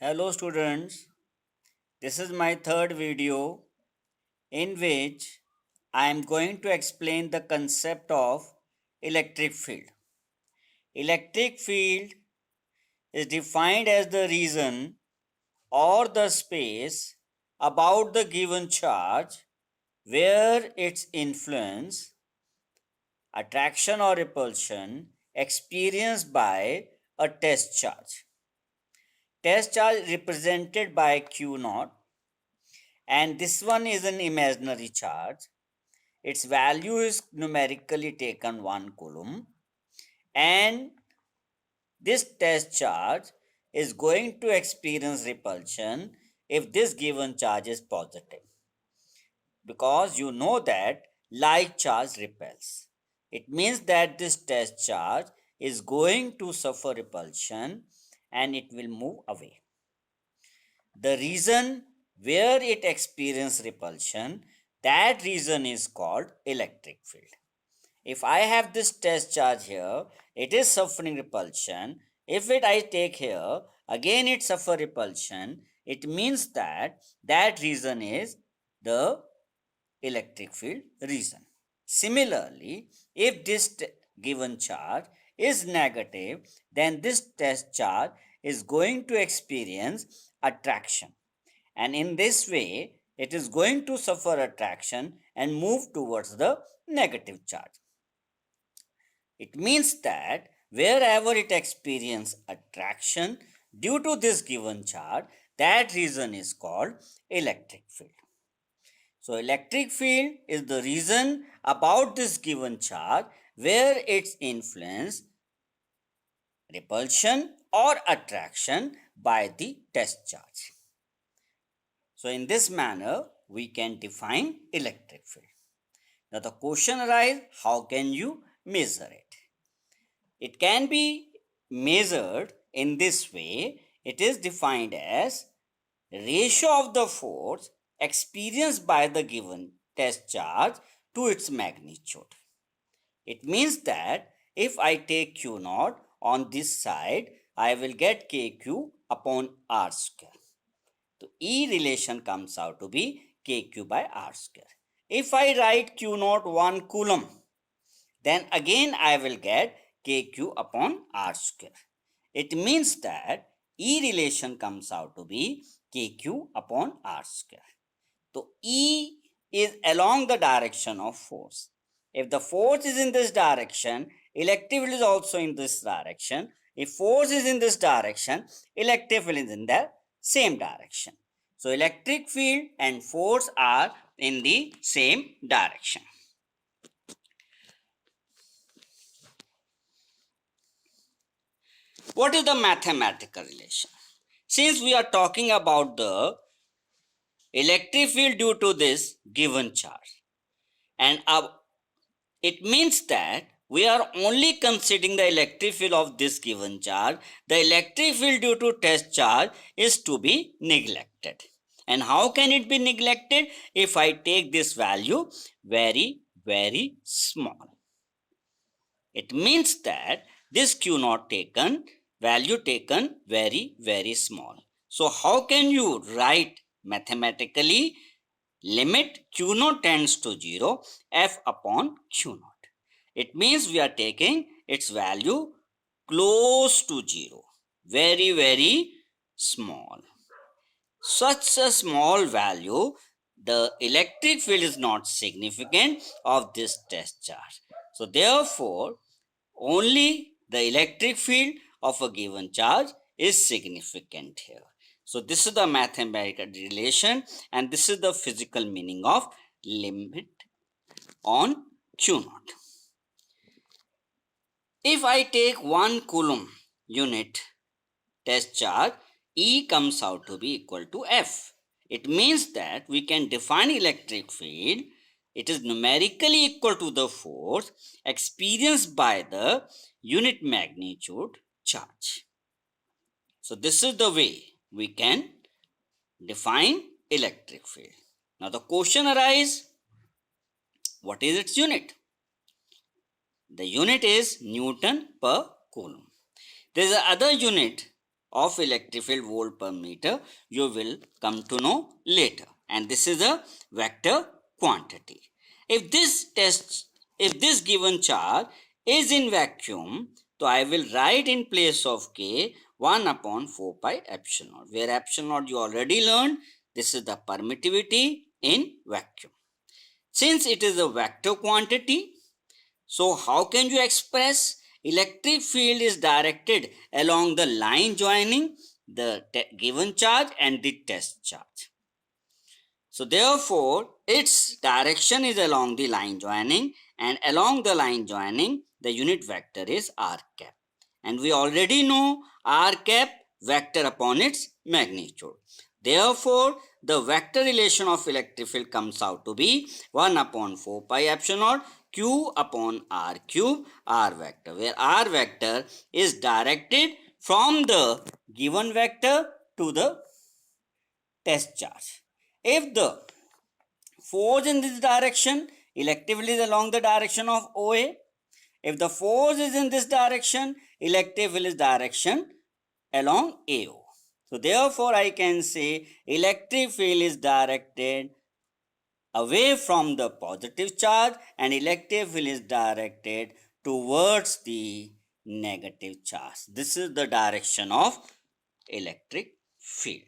Hello students, this is my third video in which I am going to explain the concept of electric field. Electric field is defined as the region or the space about the given charge where its influence, attraction or repulsion experienced by a test charge. Test charge represented by Q naught, and this one is an imaginary charge. Its value is numerically taken 1 coulomb, and this test charge is going to experience repulsion if this given charge is positive, because you know that like charge repels. It means that this test charge is going to suffer repulsion and it will move away. The region where it experiences repulsion, that region is called electric field. If I have this test charge here, it is suffering repulsion. If I take here, again it suffer repulsion. It means that that region is the electric field region. Similarly, if this given charge is negative, then this test charge is going to experience attraction. And in this way, it is going to suffer attraction and move towards the negative charge. It means that wherever it experiences attraction due to this given charge, that region is called electric field. So electric field is the region about this given charge where its influence, repulsion or attraction by the test charge. So in this manner, we can define electric field. Now the question arises, how can you measure it? It can be measured in this way. It is defined as ratio of the force experienced by the given test charge to its magnitude. It means that if I take Q naught on this side, I will get KQ upon R square. So E relation comes out to be KQ by R square. If I write Q naught 1 coulomb, then again I will get KQ upon R square. It means that E relation comes out to be KQ upon R square. So E is along the direction of force. If the force is in this direction, electric field is also in this direction. If force is in this direction, electric field is in the same direction. So electric field and force are in the same direction. What is the mathematical relation? Since we are talking about the electric field due to this given charge, and it means that we are only considering the electric field of this given charge. The electric field due to test charge is to be neglected. And how can it be neglected? If I take this value very, very small. It means that this Q naught taken, value taken very, very small. So how can you write mathematically limit Q naught tends to 0 F upon Q naught? It means we are taking its value close to 0, very, very small. Such a small value, the electric field is not significant of this test charge. So therefore, only the electric field of a given charge is significant here. So this is the mathematical relation, and this is the physical meaning of limit on Q naught. If I take 1 coulomb unit test charge, E comes out to be equal to F. It means that we can define electric field. It is numerically equal to the force experienced by the unit magnitude charge. So this is the way we can define electric field. Now the question arises, what is its unit? The unit is Newton per coulomb. There is another unit of electric field volt per meter you will come to know later, and this is a vector quantity. If this given charge is in vacuum, so I will write in place of k 1 upon 4 pi epsilon naught, where epsilon naught you already learned. This is the permittivity in vacuum. Since it is a vector quantity, so how can you express? Electric field is directed along the line joining the given charge and the test charge. So therefore, its direction is along the line joining, and along the line joining, the unit vector is r cap. And we already know r cap vector upon its magnitude. Therefore, the vector relation of electric field comes out to be 1 upon 4 pi epsilon naught q upon r cube r vector, where r vector is directed from the given vector to the test charge. If the force in this direction, electric field is along the direction of OA. If the force is in this direction, electric field is direction along AO. So therefore I can say electric field is directed away from the positive charge and electric field is directed towards the negative charge. This is the direction of electric field.